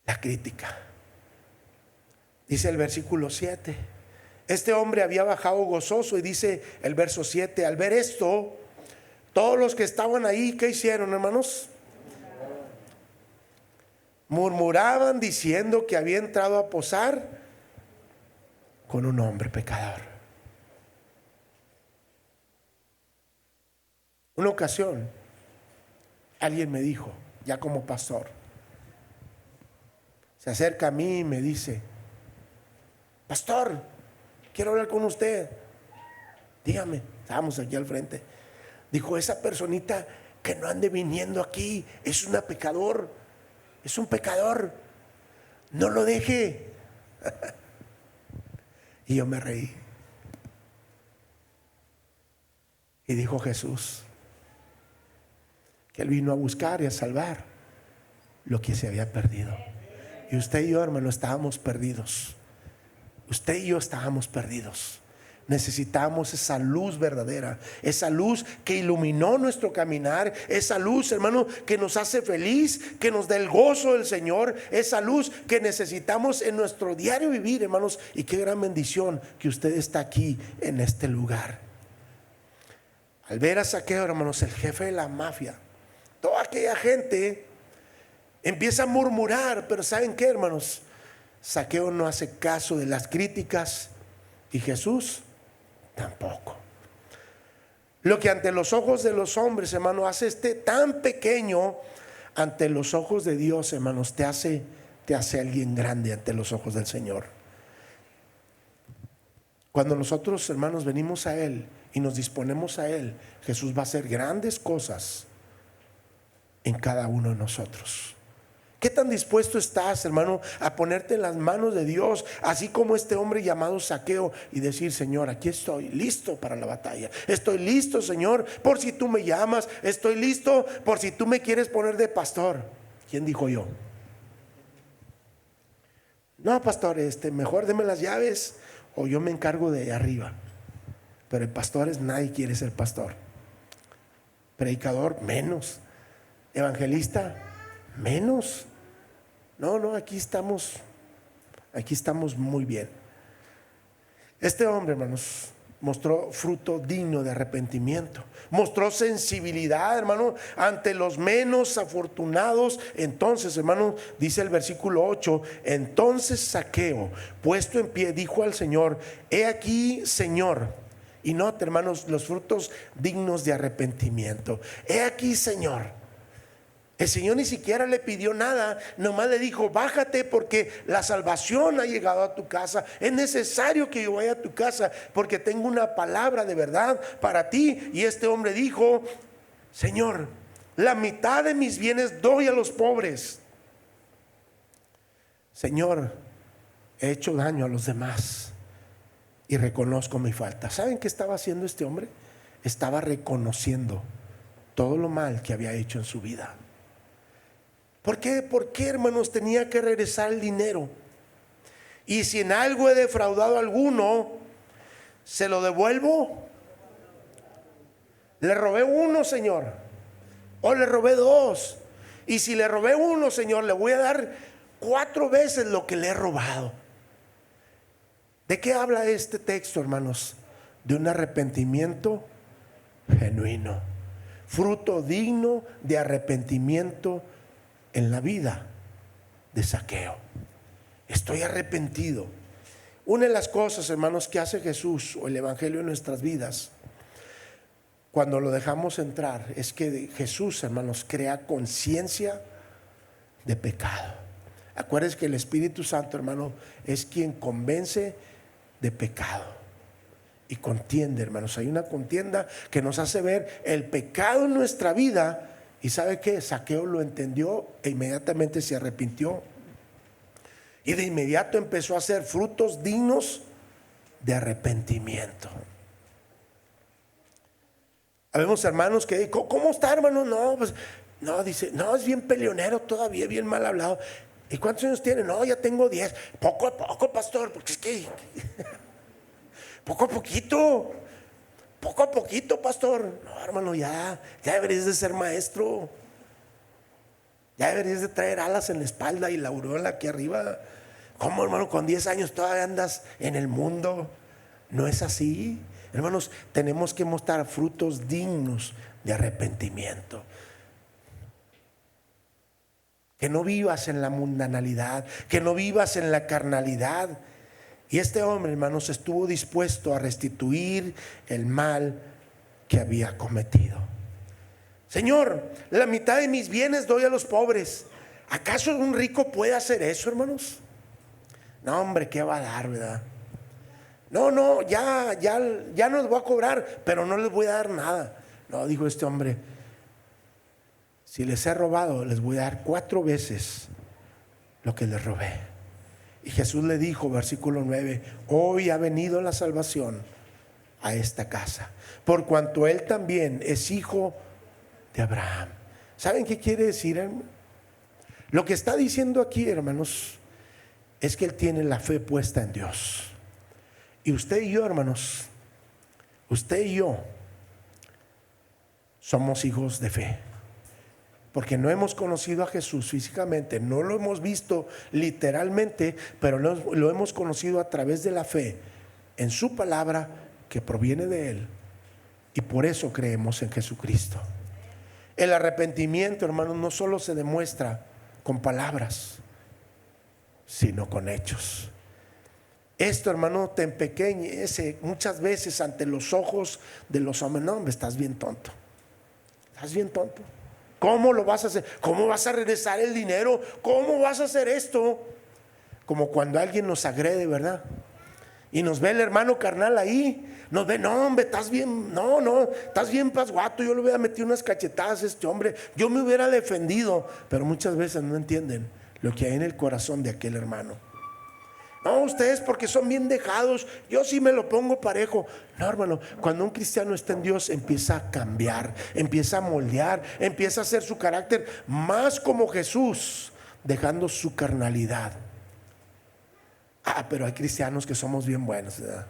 la crítica. Dice el versículo 7: este hombre había bajado gozoso. Y dice el verso 7: al ver esto, todos los que estaban ahí, ¿qué hicieron, hermanos? Murmuraban, diciendo que había entrado a posar con un hombre pecador. Una ocasión, alguien me dijo, ya como pastor, se acerca a mí y me dice: pastor, quiero hablar con usted. Dígame. Estábamos aquí al frente. Dijo: esa personita que no ande viniendo aquí es una pecador, es un pecador, no lo deje. Y yo me reí. Y dijo Jesús que Él vino a buscar y a salvar lo que se había perdido. Y usted y yo, hermano, estábamos perdidos. Usted y yo estábamos perdidos. Necesitamos esa luz verdadera, esa luz que iluminó nuestro caminar, esa luz, hermano, que nos hace feliz, que nos da el gozo del Señor, esa luz que necesitamos en nuestro diario vivir, hermanos. Y qué gran bendición que usted está aquí en este lugar. Al ver a Zaqueo, hermanos, el jefe de la mafia, toda aquella gente empieza a murmurar, pero ¿saben qué, hermanos? Zaqueo no hace caso de las críticas y Jesús tampoco. Lo que ante los ojos de los hombres, hermano, hace tan pequeño, ante los ojos de Dios, hermanos, te hace alguien grande ante los ojos del Señor. Cuando nosotros, hermanos, venimos a Él y nos disponemos a Él, Jesús va a hacer grandes cosas en cada uno de nosotros. ¿Qué tan dispuesto estás, hermano, a ponerte en las manos de Dios, así como este hombre llamado Zaqueo, y decir: Señor, aquí estoy listo para la batalla, estoy listo, Señor, por si tú me llamas, estoy listo por si tú me quieres poner de pastor? ¿Quién dijo yo? No, pastor, mejor deme las llaves o yo me encargo de arriba. Pero el pastor nadie quiere ser pastor. Predicador, menos. Evangelista, menos. No, aquí estamos muy bien. Este hombre, hermanos, mostró fruto digno de arrepentimiento, mostró sensibilidad, hermano, ante los menos afortunados. Entonces, hermano, dice el versículo 8: entonces Zaqueo, puesto en pie, dijo al Señor: he aquí, Señor. Y note, hermanos, los frutos dignos de arrepentimiento. He aquí, Señor. El Señor ni siquiera le pidió nada, nomás le dijo: bájate porque la salvación ha llegado a tu casa. Es necesario que yo vaya a tu casa porque tengo una palabra de verdad para ti. Y este hombre dijo: Señor, la mitad de mis bienes doy a los pobres. Señor, he hecho daño a los demás y reconozco mi falta. ¿Saben qué estaba haciendo este hombre? Estaba reconociendo todo lo mal que había hecho en su vida. ¿Por qué, hermanos, tenía que regresar el dinero? Y si en algo he defraudado a alguno, ¿se lo devuelvo? Le robé uno, Señor, o le robé dos. Y si le robé uno, Señor, le voy a dar 4 veces lo que le he robado. ¿De qué habla este texto, hermanos? De un arrepentimiento genuino, fruto digno de arrepentimiento en la vida de Zaqueo. Estoy arrepentido. Una de las cosas, hermanos, que hace Jesús o el Evangelio en nuestras vidas, cuando lo dejamos entrar, es que Jesús, hermanos, crea conciencia de pecado. Acuérdense que el Espíritu Santo, hermano, es quien convence de pecado y contiende, hermanos. Hay una contienda que nos hace ver el pecado en nuestra vida. ¿Y sabe qué? Zaqueo lo entendió e inmediatamente se arrepintió. Y de inmediato empezó a hacer frutos dignos de arrepentimiento. Habemos hermanos que dicen: ¿cómo está, hermano? No, pues, no, dice, no, es bien peleonero todavía, bien mal hablado. ¿Y cuántos años tiene? No, ya tengo 10. Poco a poco, pastor, porque es que poco a poquito. Poco a poquito, pastor. No, hermano, ya deberías de ser maestro. Ya deberías de traer alas en la espalda y la aureola aquí arriba. ¿Cómo, hermano? Con 10 años todavía andas en el mundo. No es así. Hermanos, tenemos que mostrar frutos dignos de arrepentimiento. Que no vivas en la mundanalidad, que no vivas en la carnalidad. Y este hombre, hermanos, estuvo dispuesto a restituir el mal que había cometido. Señor, la mitad de mis bienes doy a los pobres. ¿Acaso un rico puede hacer eso, hermanos? No, hombre, ¿qué va a dar, verdad? No, ya no les voy a cobrar, pero no les voy a dar nada. No, dijo este hombre, si les he robado, les voy a dar 4 veces lo que les robé. Y Jesús le dijo, versículo 9, hoy ha venido la salvación a esta casa, por cuanto él también es hijo de Abraham. ¿Saben qué quiere decir, hermano? Lo que está diciendo aquí, hermanos, es que él tiene la fe puesta en Dios. Y usted y yo, hermanos, usted y yo somos hijos de fe, porque no hemos conocido a Jesús físicamente, no lo hemos visto literalmente, pero lo hemos conocido a través de la fe en su palabra que proviene de Él, y por eso creemos en Jesucristo. El arrepentimiento, hermanos, no solo se demuestra con palabras, sino con hechos. Esto, hermano, te empequeñece muchas veces ante los ojos de los hombres. No, hombre, estás bien tonto. Estás bien tonto. ¿Cómo lo vas a hacer? ¿Cómo vas a regresar el dinero? ¿Cómo vas a hacer esto? Como cuando alguien nos agrede, ¿verdad? Y nos ve el hermano carnal ahí. Nos ve, no, hombre, estás bien, no, estás bien pasguato. Yo le hubiera metido unas cachetadas a este hombre. Yo me hubiera defendido. Pero muchas veces no entienden lo que hay en el corazón de aquel hermano. No, ustedes porque son bien dejados, yo sí me lo pongo parejo. No, hermano, cuando un cristiano está en Dios, empieza a cambiar, empieza a moldear, empieza a hacer su carácter más como Jesús, dejando su carnalidad. Pero hay cristianos que somos bien buenos, ¿verdad?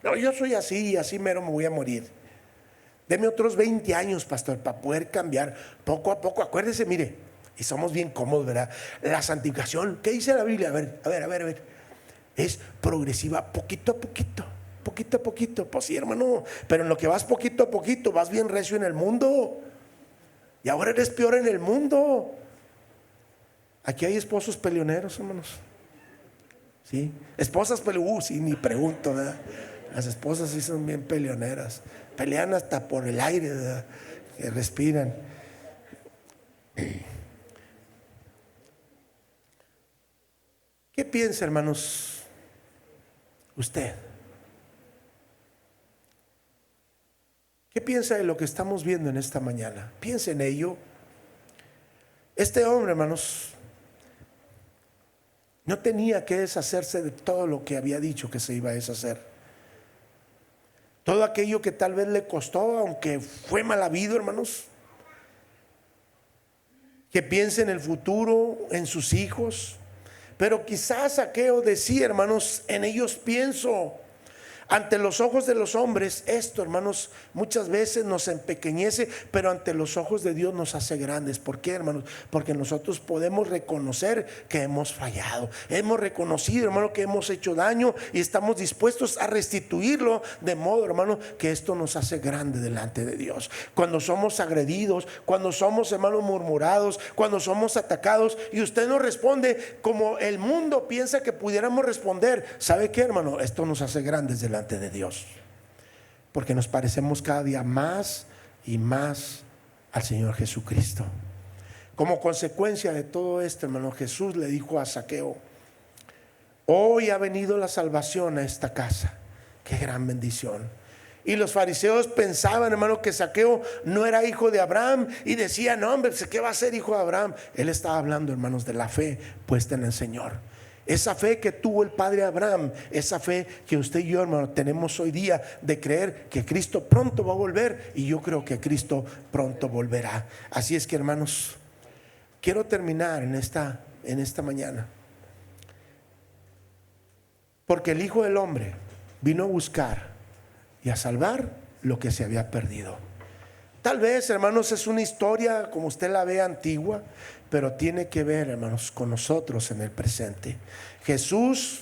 No, yo soy así, así mero me voy a morir. Deme otros 20 años, pastor, para poder cambiar poco a poco. Acuérdese, mire, y somos bien cómodos, ¿verdad? La santificación, ¿qué dice la Biblia? A ver. Es progresiva, poquito a poquito, poquito a poquito. Pues sí, hermano, pero en lo que vas poquito a poquito, vas bien recio en el mundo. Y ahora eres peor en el mundo. Aquí hay esposos peleoneros, hermanos. ¿Sí? Esposas peleoneras, sí, ni pregunto, ¿verdad? Las esposas sí son bien peleoneras. Pelean hasta por el aire, ¿verdad? Que respiran. ¿Qué piensa, hermanos, usted? ¿Qué piensa de lo que estamos viendo en esta mañana? Piensa en ello. Este hombre, hermanos, no tenía que deshacerse de todo lo que había dicho que se iba a deshacer. Todo aquello que tal vez le costó, aunque fue mal habido, hermanos. Que piense en el futuro, en sus hijos. Pero quizás Zaqueo decía, hermanos, en ellos pienso. Ante los ojos de los hombres, esto, hermanos, muchas veces nos empequeñece, pero ante los ojos de Dios nos hace grandes. ¿Por qué, hermanos? Porque nosotros podemos reconocer que hemos fallado. Hemos reconocido, hermano, que hemos hecho daño y estamos dispuestos a restituirlo, de modo, hermano, que esto nos hace grande delante de Dios. Cuando somos agredidos, cuando somos, hermanos, murmurados, cuando somos atacados y usted nos responde como el mundo piensa que pudiéramos responder, ¿sabe qué, hermano? Esto nos hace grandes delante de Dios, porque nos parecemos cada día más y más al Señor Jesucristo. Como consecuencia de todo esto, hermano, Jesús le dijo a Zaqueo: hoy ha venido la salvación a esta casa. Qué gran bendición. Y los fariseos pensaban, hermano, que Zaqueo no era hijo de Abraham y decían: no, hombre, ¿qué va a ser hijo de Abraham? Él estaba hablando, hermanos, de la fe puesta en el Señor. Esa fe que tuvo el padre Abraham, esa fe que usted y yo, hermano, tenemos hoy día, de creer que Cristo pronto va a volver, y yo creo que Cristo pronto volverá. Así es que, hermanos, quiero terminar en esta mañana, porque el Hijo del Hombre vino a buscar y a salvar lo que se había perdido. Tal vez, hermanos, es una historia como usted la ve antigua, pero tiene que ver, hermanos, con nosotros en el presente. Jesús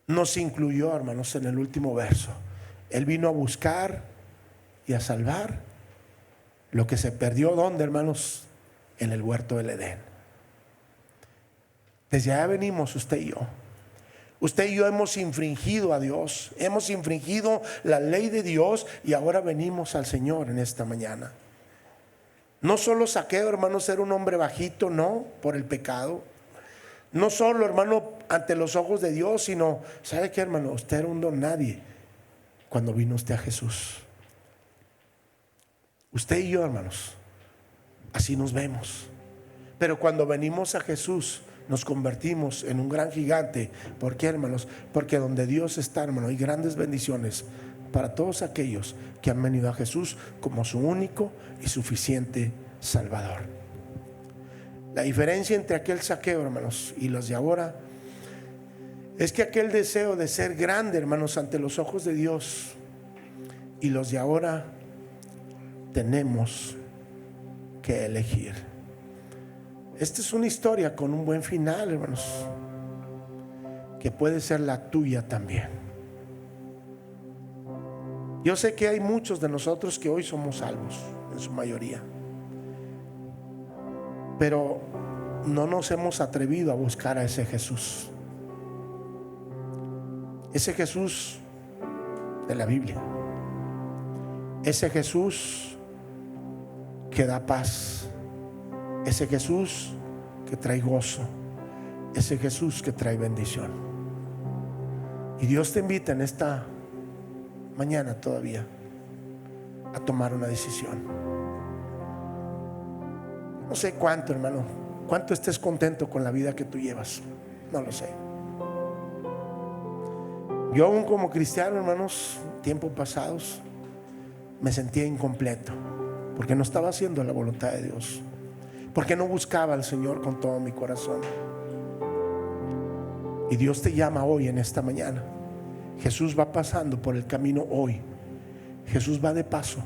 nos incluyó, hermanos, en el último verso. Él vino a buscar y a salvar lo que se perdió. ¿Dónde, hermanos? En el huerto del Edén. Desde allá venimos usted y yo. Usted y yo hemos infringido a Dios, hemos infringido la ley de Dios y ahora venimos al Señor en esta mañana. No solo Zaqueo, hermano, ser un hombre bajito, no, por el pecado. No solo, hermano, ante los ojos de Dios, sino, ¿sabe qué, hermano? Usted era un don nadie cuando vino usted a Jesús. Usted y yo, hermanos, así nos vemos. Pero cuando venimos a Jesús, nos convertimos en un gran gigante. ¿Por qué, hermanos? Porque donde Dios está, hermano, hay grandes bendiciones para todos aquellos que han venido a Jesús como su único y suficiente Salvador. La diferencia entre aquel Zaqueo, hermanos, y los de ahora es que aquel deseo de ser grande, hermanos, ante los ojos de Dios, y los de ahora tenemos que elegir. Esta es una historia con un buen final, hermanos, que puede ser la tuya también. Yo sé que hay muchos de nosotros que hoy somos salvos, en su mayoría, pero no nos hemos atrevido a buscar a ese Jesús. Ese Jesús de la Biblia. Ese Jesús que da paz. Ese Jesús que trae gozo. Ese Jesús que trae bendición. Y Dios te invita en esta mañana todavía a tomar una decisión. No sé cuánto, hermano, cuánto estés contento con la vida que tú llevas. No lo sé. Yo aún como cristiano, hermanos, tiempos pasados me sentía incompleto porque no estaba haciendo la voluntad de Dios, porque no buscaba al Señor con todo mi corazón. Y Dios te llama hoy en esta mañana. Jesús va pasando por el camino hoy. Jesús va de paso.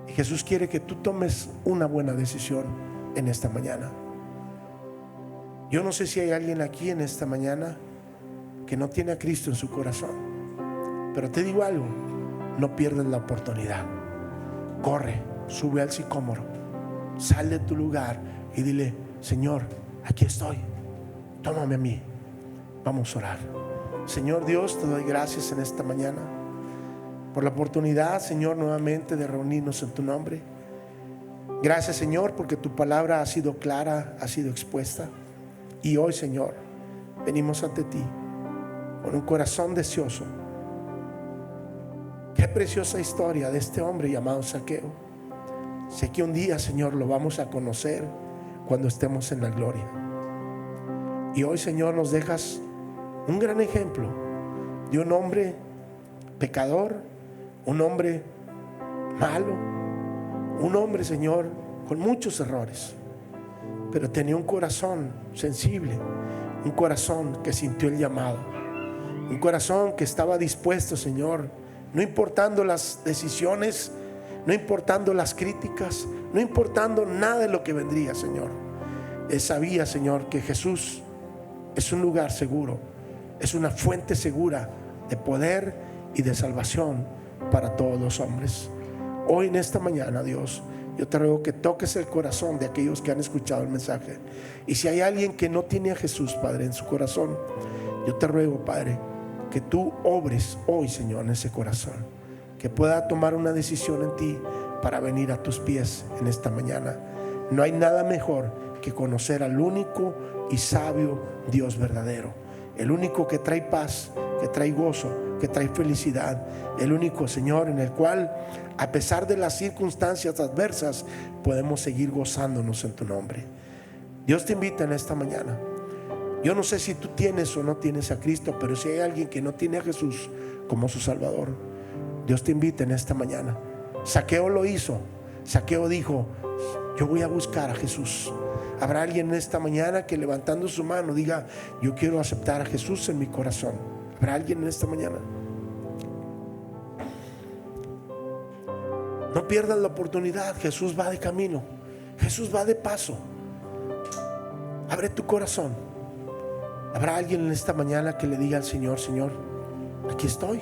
Y Jesús quiere que tú tomes una buena decisión en esta mañana. Yo no sé si hay alguien aquí en esta mañana que no tiene a Cristo en su corazón, pero te digo algo: no pierdas la oportunidad. Corre, sube al sicómoro, sal de tu lugar y dile: Señor, aquí estoy, tómame a mí. Vamos a orar. Señor Dios, te doy gracias en esta mañana por la oportunidad, Señor, nuevamente de reunirnos en tu nombre. Gracias, Señor, porque tu palabra ha sido clara, ha sido expuesta. Y hoy, Señor, venimos ante ti con un corazón deseoso. Qué preciosa historia de este hombre llamado Zaqueo. Sé que un día, Señor, lo vamos a conocer cuando estemos en la gloria. Y hoy, Señor, nos dejas un gran ejemplo de un hombre pecador, un hombre malo, un hombre, Señor, con muchos errores, pero tenía un corazón sensible, un corazón que sintió el llamado, un corazón que estaba dispuesto, Señor, no importando las decisiones, no importando las críticas, no importando nada de lo que vendría, Señor. Él sabía, Señor, que Jesús es un lugar seguro, es una fuente segura de poder y de salvación para todos los hombres. Hoy en esta mañana, Dios, yo te ruego que toques el corazón de aquellos que han escuchado el mensaje. Y si hay alguien que no tiene a Jesús, Padre, en su corazón, yo te ruego, Padre, que tú obres hoy, Señor, en ese corazón, que pueda tomar una decisión en ti para venir a tus pies en esta mañana. No hay nada mejor que conocer al único y sabio Dios verdadero, el único que trae paz, que trae gozo, que trae felicidad, el único, Señor, en el cual, a pesar de las circunstancias adversas, podemos seguir gozándonos en tu nombre. Dios te invita en esta mañana. Yo no sé si tú tienes o no tienes a Cristo, pero si hay alguien que no tiene a Jesús como su Salvador, Dios te invita en esta mañana. Zaqueo lo hizo. Zaqueo dijo: yo voy a buscar a Jesús. Habrá alguien en esta mañana que, levantando su mano, diga: yo quiero aceptar a Jesús en mi corazón. ¿Habrá alguien en esta mañana? No pierdas la oportunidad. Jesús va de camino, Jesús va de paso. Abre tu corazón. Habrá alguien en esta mañana que le diga al Señor: Señor, aquí estoy.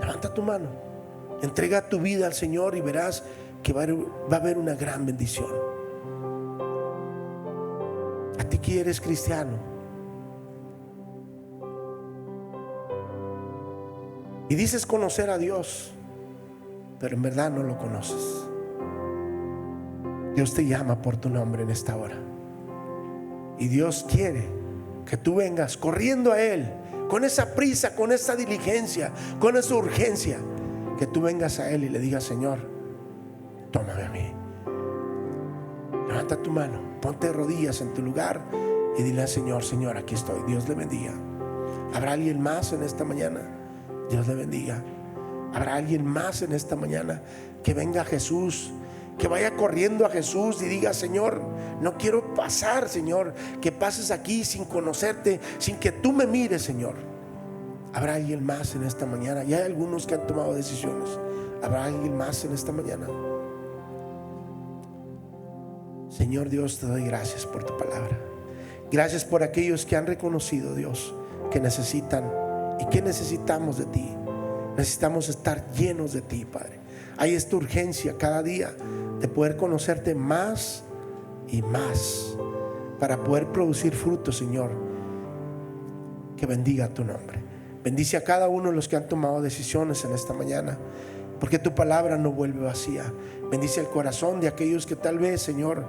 Levanta tu mano, entrega tu vida al Señor y verás que va a haber una gran bendición. A ti que eres cristiano, y dices conocer a Dios, pero en verdad no lo conoces. Dios te llama por tu nombre en esta hora, y Dios quiere que tú vengas corriendo a Él, con esa prisa, con esa diligencia, con esa urgencia, que tú vengas a Él y le digas: Señor, tómame a mí. Levanta tu mano, ponte de rodillas en tu lugar y dile al Señor: Señor, aquí estoy. Dios le bendiga. ¿Habrá alguien más en esta mañana? Dios le bendiga. ¿Habrá alguien más en esta mañana que venga a Jesús, que vaya corriendo a Jesús y diga: Señor, no quiero pasar, Señor, que pases aquí sin conocerte, sin que tú me mires, Señor? ¿Habrá alguien más en esta mañana? Ya hay algunos que han tomado decisiones. ¿Habrá alguien más en esta mañana? Señor Dios, te doy gracias por tu palabra. Gracias por aquellos que han reconocido, Dios, que necesitan y que necesitamos de ti. Necesitamos estar llenos de ti, Padre. Hay esta urgencia cada día de poder conocerte más y más, para poder producir frutos, Señor, que bendiga tu nombre. Bendice a cada uno de los que han tomado decisiones en esta mañana, porque tu palabra no vuelve vacía. Bendice el corazón de aquellos que tal vez, Señor,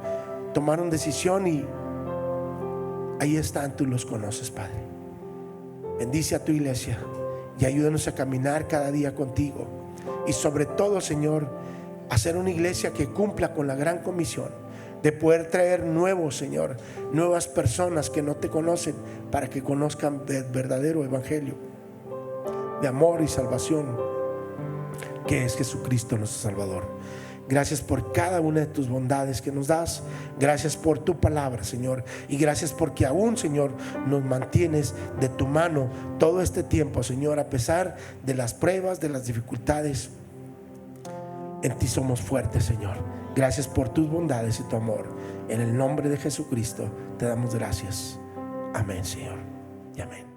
tomaron decisión y ahí están, tú los conoces, Padre. Bendice a tu iglesia y ayúdanos a caminar cada día contigo. Y sobre todo, Señor, hacer una iglesia que cumpla con la gran comisión de poder traer nuevos, Señor, nuevas personas que no te conocen, para que conozcan el verdadero evangelio de amor y salvación, que es Jesucristo nuestro Salvador. Gracias por cada una de tus bondades que nos das. Gracias por tu palabra, Señor. Y gracias porque aún, Señor, nos mantienes de tu mano todo este tiempo, Señor. A pesar de las pruebas, de las dificultades, en ti somos fuertes, Señor. Gracias por tus bondades y tu amor. En el nombre de Jesucristo te damos gracias. Amén, Señor, y amén.